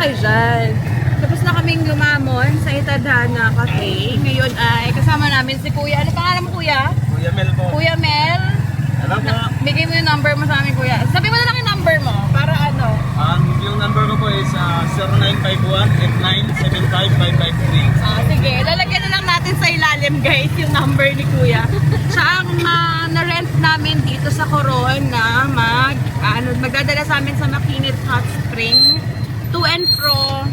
kayo dyan. Tapos na kaming lumamon sa Itadhana Cafe. Ngayon ay kasama namin si Kuya. Ano pangalan mo, Kuya? Kuya Mel po. Kuya Mel. Alam po. Bigay mo yung number mo sa amin, Kuya. Sabi mo na lang yung number mo. Para ano? Yung number ko po is 0951-8975-553. Sige, lalagyan na lang natin sa ilalim, guys, yung number ni Kuya. Siya ang na-rent namin dito sa Coron na magdadala sa amin sa Makinit Hot Spring. To and fro.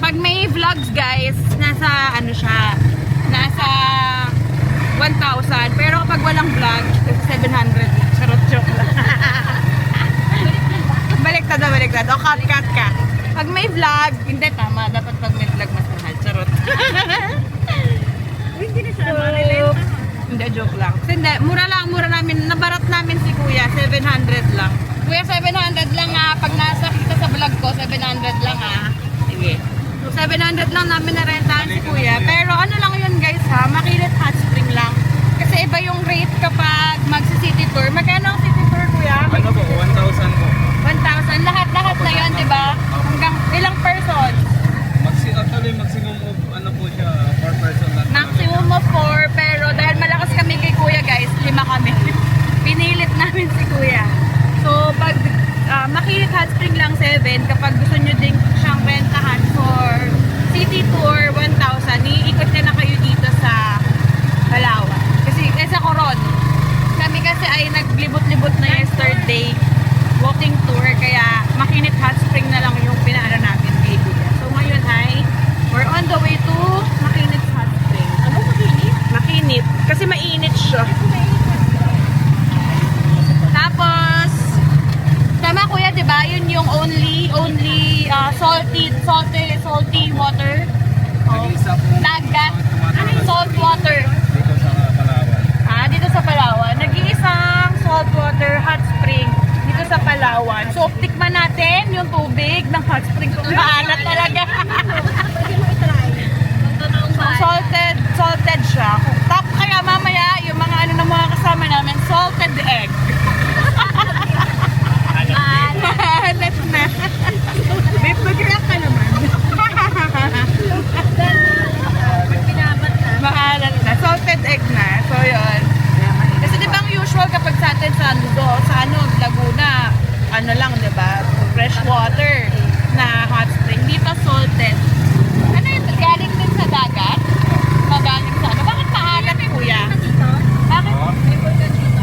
Pag may vlogs, guys, nasa nasa 1,000. Pero kapag walang vlog, 700. Charot, joke lang. Baliktad. O, cut ka. Pag may vlog, hindi tama. Dapat pag may vlog, mas mahal. Charot. Hindi na siya marilenta. Hindi, joke lang. Kasi hindi, mura namin. Nabarat namin si Kuya, 700 lang. Kuya, 700 lang ha. Pag nasa kita sa vlog ko, 700 lang ha. Sige. So, 700 lang namin narentahan si Kuya. Pero ano lang yun, guys ha, Makinit Hot Spring lang. Kasi iba yung rate kapag magsi-city tour. Magkano ang city tour, Kuya? Ano po? 1,000 po. 1,000. Lahat na yun, di ba? Hanggang ilang person? Actually, maximum of ano po siya, 4 person lang. Maximum of 4, pero dahil malakas kami kay Kuya, guys, 5 kami. Pinilit namin si Kuya. So, pag Makinit Hot Spring lang 7, kapag gusto nyo din siyang rentahan for city tour, 1,000, iikot na kayo dito sa Palawan. Kasi sa Coron. Kami kasi ay naglibot-libot na yesterday walking tour, kaya Makinit Hot Spring na lang yung pinaano natin kay Kuya. So, ngayon ay we're on the way to Makinit Hot Spring. Ano makinit? Makinit. Kasi mainit siya. Tapos, tama Kuya, di ba? Yun yung only salty water. Nag-iisa po. Dagat. Salt water. Dito sa Palawan. Dito sa Palawan. Nag-iisang salt water hot spring dito sa Palawan. So, tikman natin yung tubig ng hot spring. Maalat talaga. Pwede mo itry. Ang totoong bahay. Salted siya. Top kaya mamaya yung mga ng mga kasama namin, salted egg. Maalat na. Babe, mag-react ka naman. Pinabat na. Maalat na. Salted egg na. So, yun. Kasi di ba ang usual kapag sa atin sa Laguna, ano lang, di ba? Fresh water na hot spring. Dito salted. Ano yun? Galing din sa dagat? Magaling sa ano? Bakit maalat, Kuya? Dito? Bakit? May vulkan dito?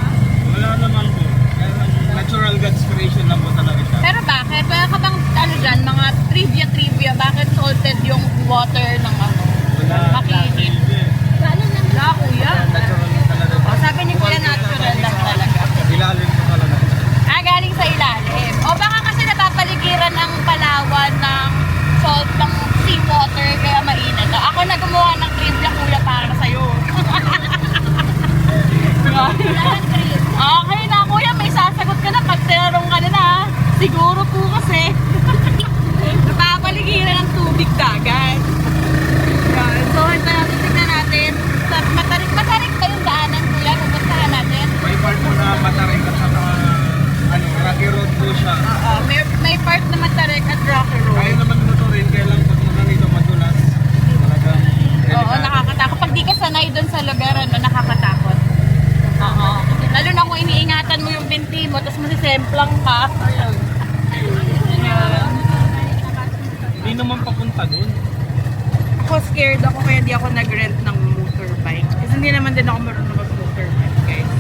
Wala naman po. Kaya natural God's creation lang po talaga siya. Pero bakit? Wala ka bang dyan, mga trivia, bakit salted yung water ng Makinit? Galing lang. Wala, Kuya. Natural talaga. O, sabi ni Kuya, natural lang talaga. Ilalim po talaga. Galing sa ilalim. O baka kasi napapaligiran ng Palawan ng salt ng seawater kaya mainit. Ako na gumawa ng trivia, Kuya, para sa'yo. Okay na, Kuya, may sasagot ka na pag tinanong ka na. Siguro po kasi napapaligiran ng tubig dagat. Yan. So, tignan natin. Matarik pa yung daanan, Kuya. Pupuntahan natin. May part po na matarik at saka rocky road po siya. May part na Matarik at Rocky Road. Kaya naman motorin, kaya lang pag dito madulas. Talagang Oo, nakakatakot. Pag di ka sanay doon sa lugar, nakakatakot. Oo. Lalo na kung iniingatan mo yung binti mo, tapos masisemplang ka. Ayan. hindi naman papunta doon. Ako scared ako kaya di ako nag-rent ng motorbike. Kasi hindi naman din ako marunong mag-motorbike, guys.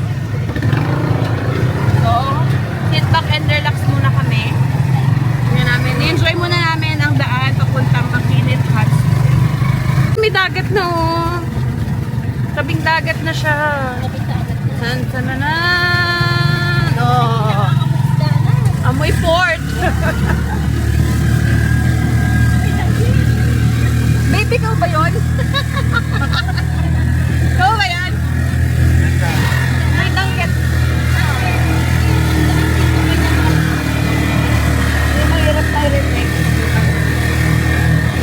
So, sit back and relax muna kami. I-enjoy muna namin ang daan papuntang Makinit Hot Spring. May dagat na oh. Tabing dagat na siya. San na. Oh. Amoy port. Baby, ikaw ba yun? Ikaw ba yan? May tangket. Mahirap tayo rin.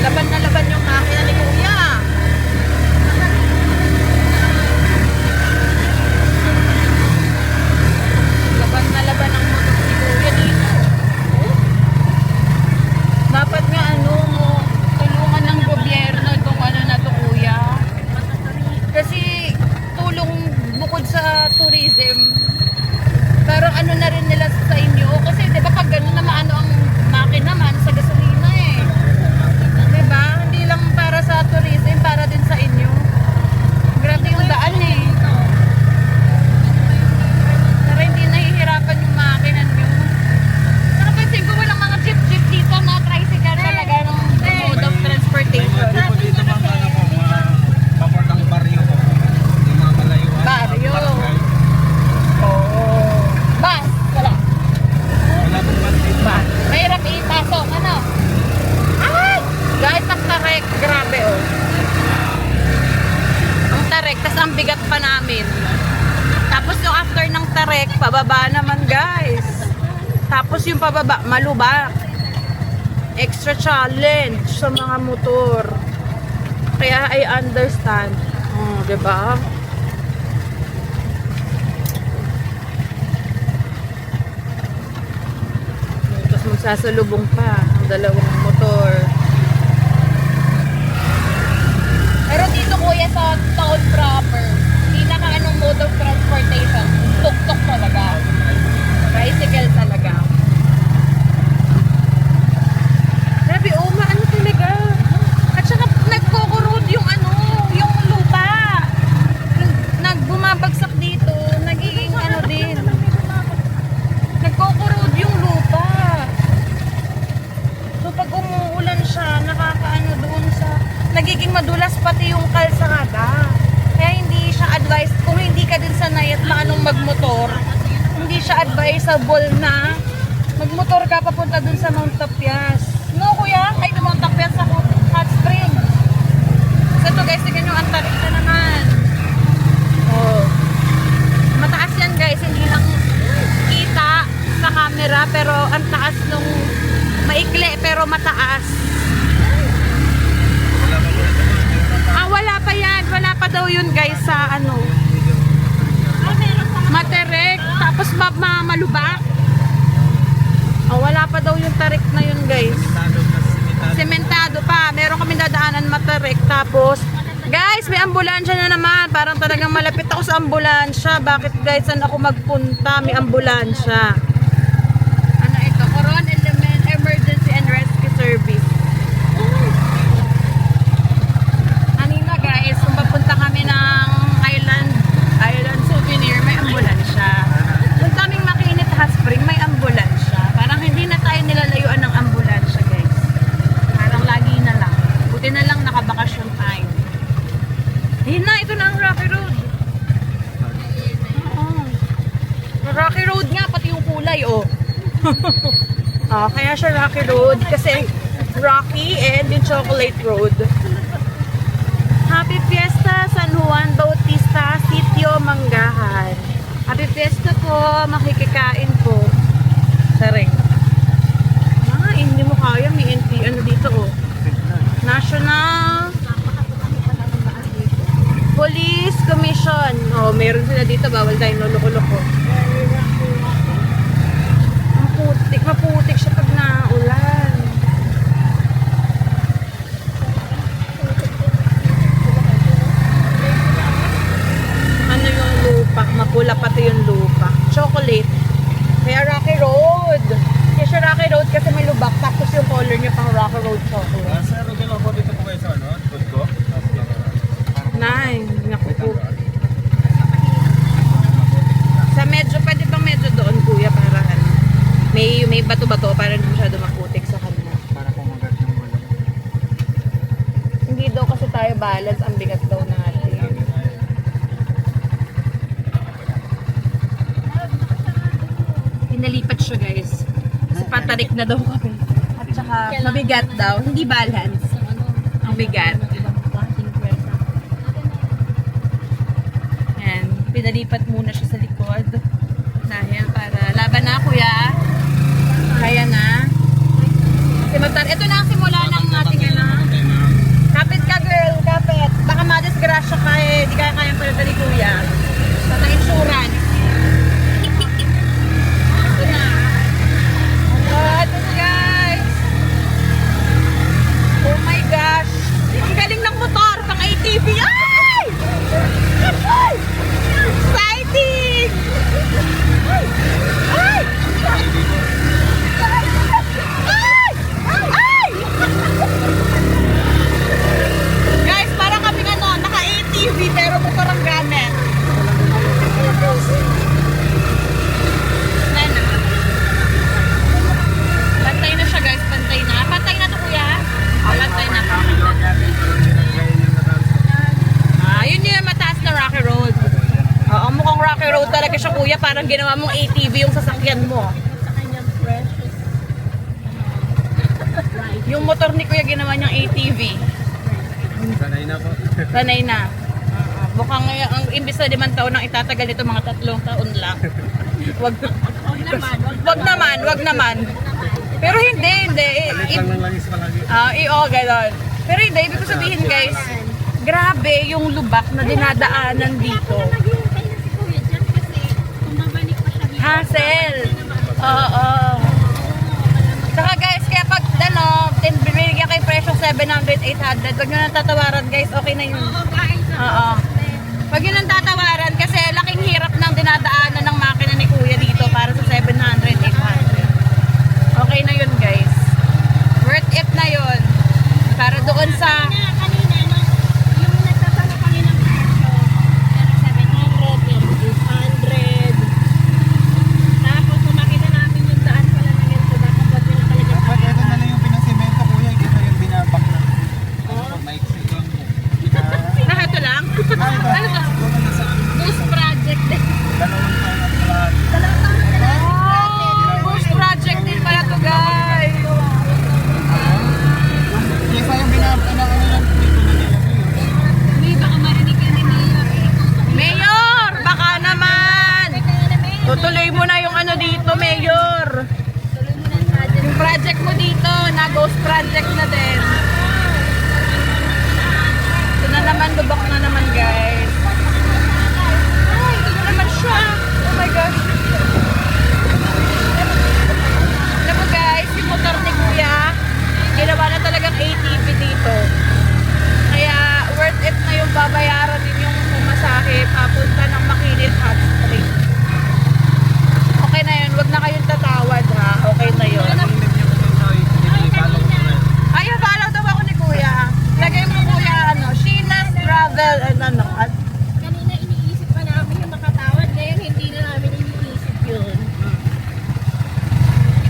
Laban na laban yung makina ni Kuya. Laban na laban materek, pababa naman guys. Tapos yung pababa, malubak. Extra challenge sa mga motor. Kaya I understand. Oh, diba? Tapos magsasalubong pa ang dalawang motor. Pero dito kuya sa town proper, pinaka anong mode of transportation? Tuk-tuk talaga. Bicycle talaga. Grabe, ano talaga. At saka nagkukurod yung yung lupa. Nagbumabagsak dito, nagiging din. Nagkukurod yung lupa. So pag umuulan siya, nakakaano doon sa, nagiging madulas pati yung kalsada. Kaya hindi siya advised, kung hindi ka din sanay at maanong magmotor, hindi siya advisable na magmotor ka papunta dun sa Mount Tapias. No, kuya? Ay, Mount Tapias sa Hot Springs. So, ito guys, tignan nyo, ang tarik na naman. Oh. Mataas yan guys, hindi lang kita sa camera, pero ang taas nung maikli, pero mataas. Wala pa yan. Wala pa daw yun guys sa materek, tapos malubak. Wala pa daw yung tarik na yun guys. Sementado pa. Meron kami dadaanan materek. Tapos, guys, may ambulansya na naman. Parang talagang malapit ako sa ambulansya. Bakit guys, saan ako magpunta? May ambulansya. Ano ito? Coron Element Emergency and Rescue Service. Kanina guys, kung papunta kami ng Island Souvenir, may ambulansya. Kung kaming makinit Hot Spring, may ambulansya. Parang hindi na tayo nilalayuan ng ambulansya guys. Parang lagi na lang. Buti na lang nakabakasyon tayo. Ayun na, ito na ang Rocky Road. Oo. Rocky Road nga, pati yung kulay, oh. Kaya siya Rocky Road kasi Rocky and yung Chocolate Road. Happy Fiesta San Juan Bautista, Sitio Manggahan. Happy Fiesta po, makikikain po. Saring. Hindi mo kaya, may NP, dito, oh. National Police Commission. Meron sila dito. Bawal tayo loko-loko. Maputik siya pag naulan. Ano yung lupa? Mapula pati yung lupa. Chocolate. Kaya Rocky Road. Kaya siya Rocky Road kasi may lubak. Tapos yung color niya pang Rocky Road chocolate. Sir, doon ako dito po kayo sa food ko. Naku po. Sa medyo, pwede bang medyo doon kuya para may bato-bato para hindi masyado maputik sa kanya. Para po magat yung wala. Hindi daw kasi tayo balance, ang bigat daw natin. Pinalipat siya guys. Kasi patarik na daw kami. At saka mabigat daw, hindi balance. Ang bigat. Yan, pinalipat muna siya sa likod. Dahil para laban na kuya. Kaya na. Ito na ang simula ng ating kapit ka girl, kapit. Baka madisgrasya ka eh. Di kaya kayang palatali kuya. Sa insurance. Ito na. Ito guys. Oh my gosh. Ang galing ng motor. Pang ATV. Ay! Ay! Exciting! Ay! Ay! Ay! Ay! Guys, parang kaming naka-ATV pero motor ang gamit. Pantay na siya guys, pantay na. Pantay na to kuya. Pantay na. Yun yung mataas na Rocky Road. Mukhang Rocky Road talaga siya kuya. Parang ginawa mong ATV yung sasakyan mo. Yung motor ni kuya ginawa niyang ATV. Sanay na po. Sanay na. Mukhang ang imbis na 5 taon nang itatagal ito, mga 3 taon lang. Wag naman. Pero hindi. Palit lang ng langis palagi. Ganon. Pero hindi, ibig ko sabihin guys, grabe yung lubak na dinadaanan dito. Hassle. Oo. Saka guys, kaya pag binigyan kayo presyo 700, 800, wag nyo nang tatawaran guys, okay na yun. Oo. Wag nyo nang tatawaran kasi laking hirap ng dinadaanan ng makina ni Kuya dito para sa 700, 800. Okay na yun guys. Worth it na yun. Para doon sa... Dapat ito na lang yung pinasimento kuya, hindi na yung binabak na. Maiksi lang. Ito lang? Ito. Ano to? Boost project din. Dalawang taon at kalahati. Boost project din pala to guys. Kesa yung binabak na ano lang dito na nila Mayor, baka naman. Tutuloy mo na yung ano dito, Mayor. Yung project mo dito, na ghost project na din. Ito na naman, lubak na naman guys. Ay, ito na naman siya. Oh my gosh. Alam mo guys, yung motor ni Kuya, ginawa na talagang ATV dito. Kaya worth it na yung babayaran din yung pumasahe papunta ng Makinit Hot Spring. Okay na yun, wag na kayong tatawad ha. Okay na yun. Ay, follow daw ako ni Kuya. Lagay mo Kuya, Sheena's Travel and at Kanina iniisip pa namin yung makatawad, ngayon hindi na namin iniisip yun.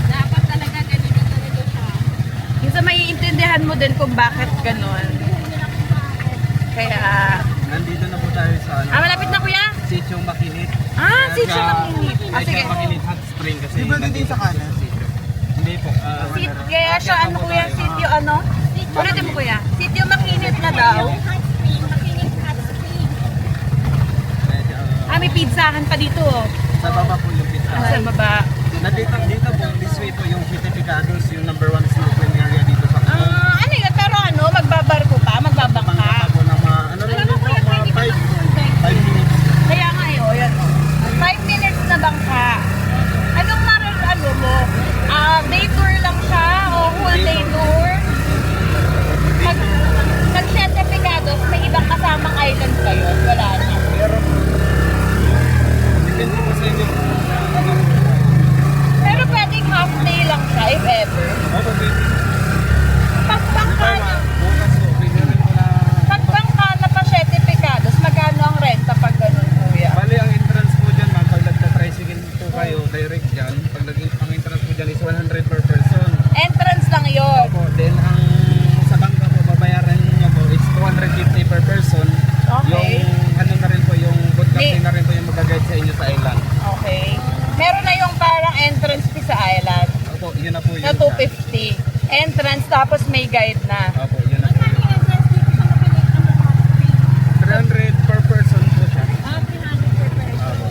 Dapat talaga ganito talaga siya. yung sa maiintindihan mo din kung bakit ganun. Kaya, Nandito na po tayo sa ano, malapit na Kuya? Sityong Makinit. Sitio Makinit. Sige. Sityong Makinit Hot Spring kasi. Di ba nandito sa kanan? Hindi po. Kaya siya, ano Kuya, sitio ano? Ulitin mo Kuya, sitio Makinit na daw. Hot spring, makinig hot spring. May pizzahan pa dito. Sa baba po yung pizza. Sa baba. Dito po, this way po yung Certificados, yung number 1 snorkeling area dito sa Ano yun? Pero magbabarko pa? Magbabangka? po ng mga, ano lang dito, mga 5 minutes. Kaya nga yun. 5 minutes na bangka. Anong mo? Day tour lang siya o whole day tour? Pag Certificados, may ibang kasamang island ba yun? Wala na. Pero, depende po sa inyo. Pero pwedeng half day lang siya if ever. Opo, baby. Pagbangka na. Bukas po, bigyan ko na. Pagbangka na pa Certificados, magkano ang renta pag ganun kuya? Bali, ang entrance po dyan, ma'am, pag nagka-tricycle po kayo, direct dyan, pag ang entrance po dyan is 100 per person. Entrance lang yun. Opo, then ang sa bangka po, babayaran niyo po is 250 per person. Okay. Yung ano na rin po, yung boat captain na rin po yung mag-guide sa inyo sa island. Okay. Meron na yung parang entrance fee sa island. Opo, yun na po yun. Na 250. Entrance tapos may guide na. Opo, yun na po yun. 300 per person po siya. Opo.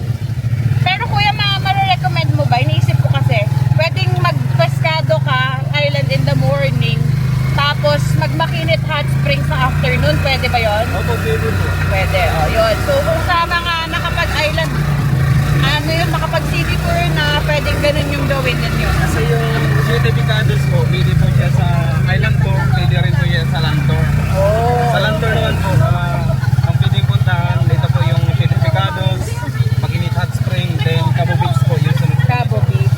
Pero kuya, ma-recommend mo ba? Iniisip ko kasi, pwedeng magpeskado ka, island in the morning, tapos magmakinit hot springs sa afternoon. Pwede ba yon? Opo, pwede po. Pwede, yun. So kung sa mga nakapag-island, ano yun, makapag-city tour na pwedeng ganun yung gawin ninyo. Kasi yung Certificados po, pwede po siya sa island tour, pwede rin po siya sa land tour. Oh. Sa land tour naman po, ang pwedeng puntahan, dito po yung Certificados, Makinit Hot Spring, then Cabo Beach po, yung sunod. Cabo Beach.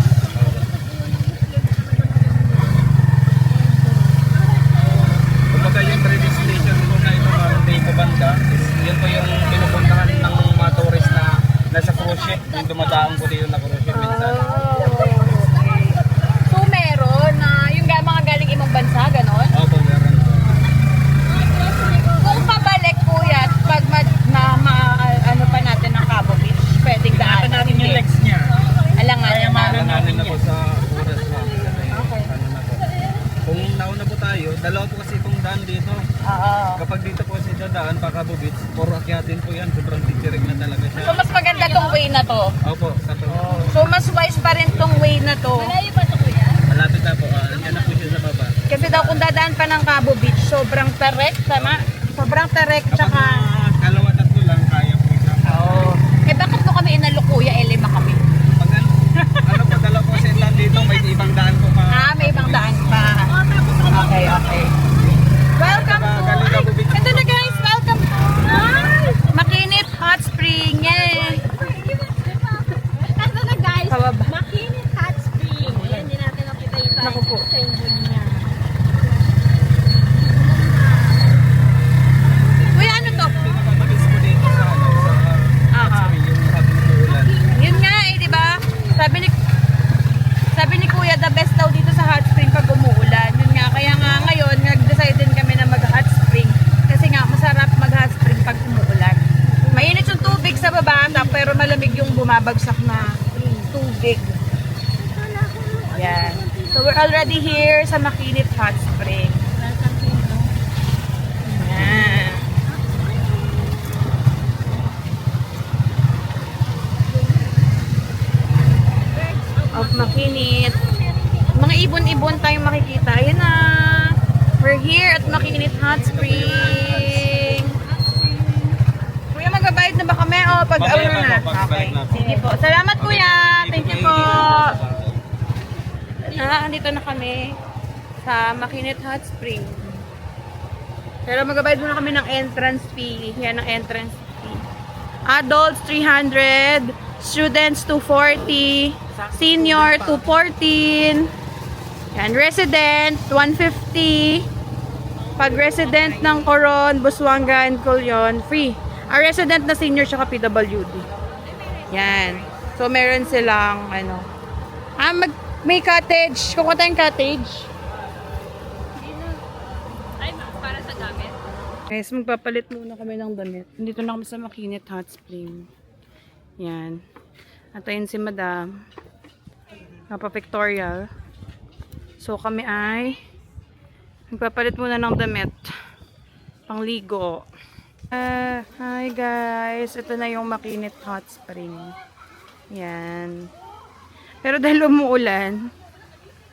Kumbaga yung 3 destination po na ito, dito banda, is yun po yung pinupuntahan ng mga tourist na nasa cruise ship, yung dumadaan po dito na cruise ship minsan. So meron na yung mga galing ibang bansa, ganon? Opo, meron. Kung pabalik kuya, pag ano pa natin ng Cabo Beach, pwedeng daan natin yung legs niya. Alangan Ano na. natin na po sa oras na. Ano na po. Kung nauna po tayo, dalawa po kasi itong daan dito. Oo. Kapag dito po si dadaan, pa Cabo Beach, puro akyatin po yan. Sobrang titirig na talaga siya. So mas maganda tong way na to. Opo, sa to. So, mas wise pa rin tong way na to. Malayo ba ito kuya? Malapit na po. Andiyan na po siya sa baba. Kasi daw kung dadaan pa ng Cabo Beach, sobrang tarik, tama? Sobrang tarik, Kapag tsaka... kalawa tatlo lang, kaya po siya. Oo. Eh bakit mo kami inalo kuya? Eh lima kami. Pag ano po, dalawa po sentan dito, may ibang daan po pa. Ah, may ibang daan pa. Okay, okay. Welcome to... Galing Cabo Beach. Ito na guys, welcome to... Makinit Hot Spring. Yay! Ito na guys. Pababa. Makinit hot spring. Ayan, hindi natin nakita yung Naku po. symbol niya. Kuya, ano to? Pinakamabis po dito sa ano, Aha. yung habang uulan. Yun nga eh, di ba? Sabi ni Kuya, the best daw dito sa hot spring pag umuulan. Yun nga, kaya nga ngayon, nag-decide din kami na mag-hot spring. Kasi nga, masarap mag-hot spring pag umuulan. Mainit yung tubig sa baba, pero malamig yung bumabagsak na tubig. Yan. So, we're already here sa Makinit Hot Spring. Yan. Of Makinit. Mga ibon-ibon tayong makikita. Ayan na. We're here at Makinit Hot Spring. Kuya, magbabayad na ba kami? O, pag Mamaya ano pa na? po, pagbalik na po. Sige po. Salamat kuya. Thank you po. Andito na kami sa Makinit Hot Spring. Pero magbabayad muna kami ng entrance fee. Yan ang entrance fee. Adults, 300. Students, 240. Senior, 214. Yan. Resident, 150. Pag resident ng Coron, Busuanga, and Colyon, free. A resident na senior tsaka PWD. Yan. So, meron silang, ano. May cottage. Kukuha tayong cottage. Ay, para sa gamit. Guys, magpapalit muna kami ng damit. Dito na kami sa Makinit Hot Spring. Yan. At ayun si Madam. Napa-pictorial. So, kami ay magpapalit muna ng damit. Pangligo. Hi guys. Ito na yung Makinit Hot Spring. Yan. Pero dahil umuulan,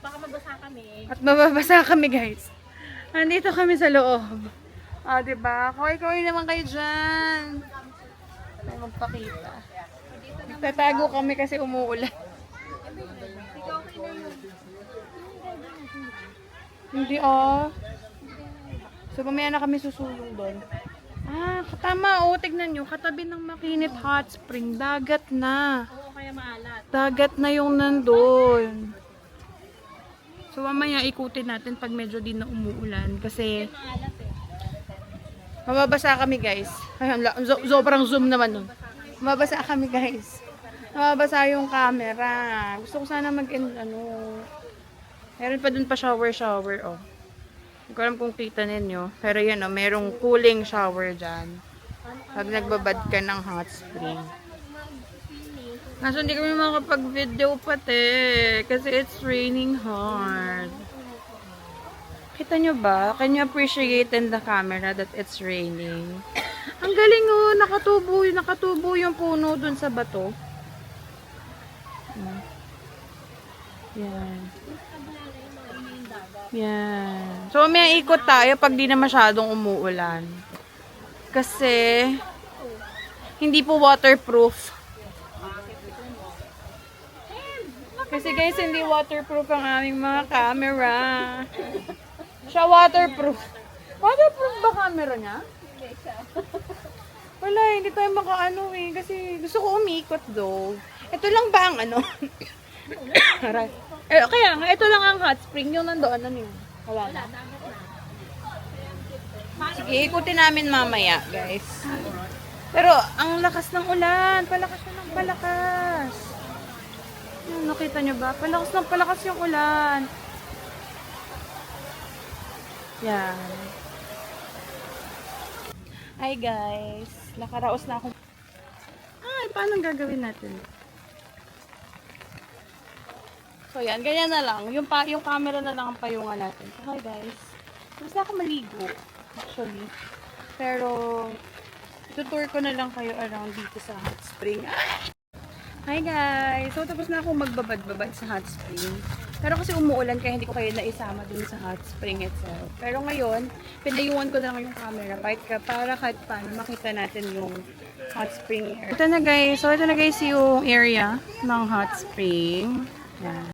Baka mabasa kami. at mababasa kami guys. Nandito kami sa loob. Ah, diba? Kaway-kaway naman kayo dyan. May magpakita. Tatago kami kasi umuulan. Hindi ah. So, mamaya na kami susulong doon. Ah, tama oh. Tignan nyo. Katabi ng Makinit Hot Spring. Dagat na. Oo, kaya maalat. Dagat na yung nandun. So, mamaya ikutin natin pag medyo di na umuulan. Kasi, Maalat eh. mababasa kami guys. Ayun, sobrang zoom naman nun. Mababasa kami guys. Mababasa yung camera. Gusto ko sana meron pa dun pa shower, oh. Hindi ko alam kung kita ninyo. Pero yun, oh, merong cooling shower dyan. Pag nagbabad ka ng hot spring. Kaso hindi kami makapag-video pati. Kasi it's raining hard. Kita nyo ba? Can you appreciate in the camera that it's raining? Ang galing oh, nakatubo yung puno dun sa bato. Yan. Yan. So, may ikot tayo pag di na masyadong umuulan. Kasi, hindi po waterproof. Kasi guys, hindi waterproof ang aming mga camera. Siya waterproof. Waterproof ba camera niya? Wala, hindi tayo makaano eh. Kasi gusto ko umikot though. Ito lang ba ang ano? Aray. Kaya nga, ito lang ang hot spring. Yung nandoon, ano yun? Wala na. Sige, ikutin namin mamaya, guys. Pero, ang lakas ng ulan. Palakas na ng palakas. Yung, nakita nyo ba? Palakas ng palakas yung ulan. Yan. Hi guys. Nakaraos na ako. Ay, paano gagawin natin? So yan, ganyan na lang. Yung camera na lang ang payungan natin. So, hi guys. Gusto ako maligo. Actually. Pero, tutour ko na lang kayo around dito sa hot spring. Hi guys! So tapos na akong magbabad-babad sa hot spring. Pero kasi umuulan kaya hindi ko kayo naisama dun sa hot spring itself. Pero ngayon, pinayuan ko na lang yung camera para kahit paano makita natin yung hot spring area. Ito na guys. So ito na guys yung area ng hot spring. Yan.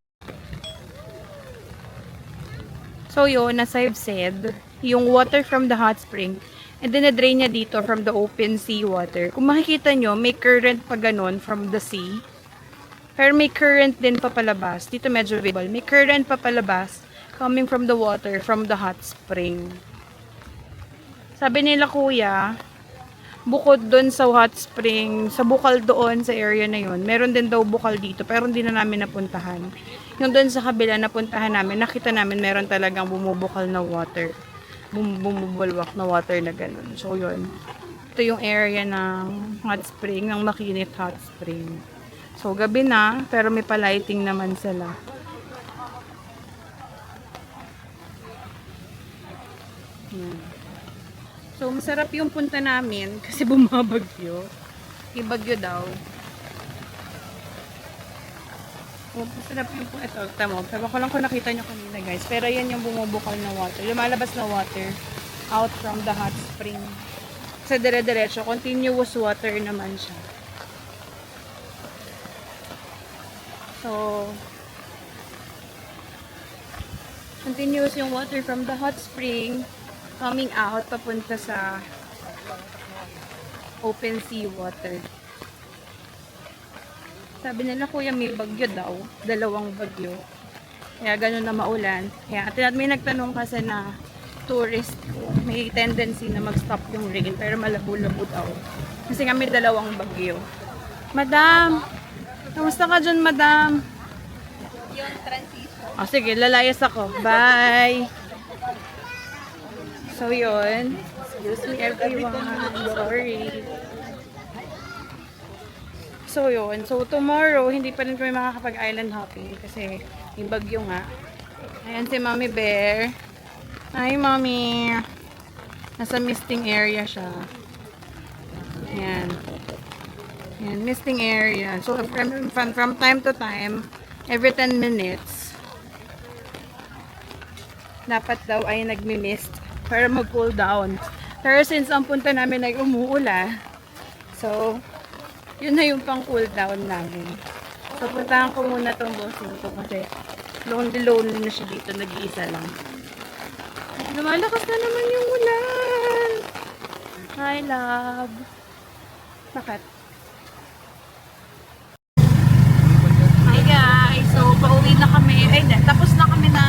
So yun, as I've said, yung water from the hot spring, and then na-drain niya dito from the open sea water. Kung makikita nyo, may current pa ganun from the sea. Pero may current din pa palabas. Dito medyo visible. May current pa palabas coming from the water from the hot spring. Sabi nila kuya, bukod doon sa hot spring, sa bukal doon sa area na yun, meron din daw bukal dito pero hindi na namin napuntahan. Yung doon sa kabila napuntahan namin, nakita namin meron talagang bumubukal na water. Bumubulwak na water na ganun. So yun. Ito yung area ng hot spring, ng Makinit Hot Spring. So gabi na, pero may pa-lighting naman sila. Yan. So masarap yung punta namin kasi bumabagyo. Ibagyo daw. Oh, masarap yung punta. Ito, tamo. Pero ko lang kung nakita nyo kanina guys. Pero yan yung bumubukal na water. Lumalabas na water out from the hot spring. Sa dire-diretso, continuous water naman siya. So, continuous yung water from the hot spring coming out papunta sa open sea water. Sabi nila kuya may bagyo daw, 2 bagyo. Kaya ganun na maulan. Kaya may nagtanong kasi na tourist may tendency na mag-stop yung rain pero malabo-labo daw. Kasi nga may 2 bagyo. Madam! Kamusta ka dyan, madam? Yung transition. O, sige, lalayas ako. Bye! So, yun. Excuse me, everyone. Sorry. So, yun. So, tomorrow, hindi pa rin kami makakapag-island hopping kasi yung bagyo nga. Ayan si Mommy Bear. Hi, Mommy! Nasa misting area siya. Ayan. Yan, misting area. So, from time to time, every 10 minutes, dapat daw ay nagmi-mist para mag-cool down. Pero since ang punta namin ay umuulan, so, yun na yung pang-cool down namin. So, puntahan ko muna tong bossing ko kasi lonely na siya dito, nag-iisa lang. Lumalakas na naman yung ulan! Hi, love! Bakit? Hi guys! So, pauwi na kami. Ay, tapos na kami na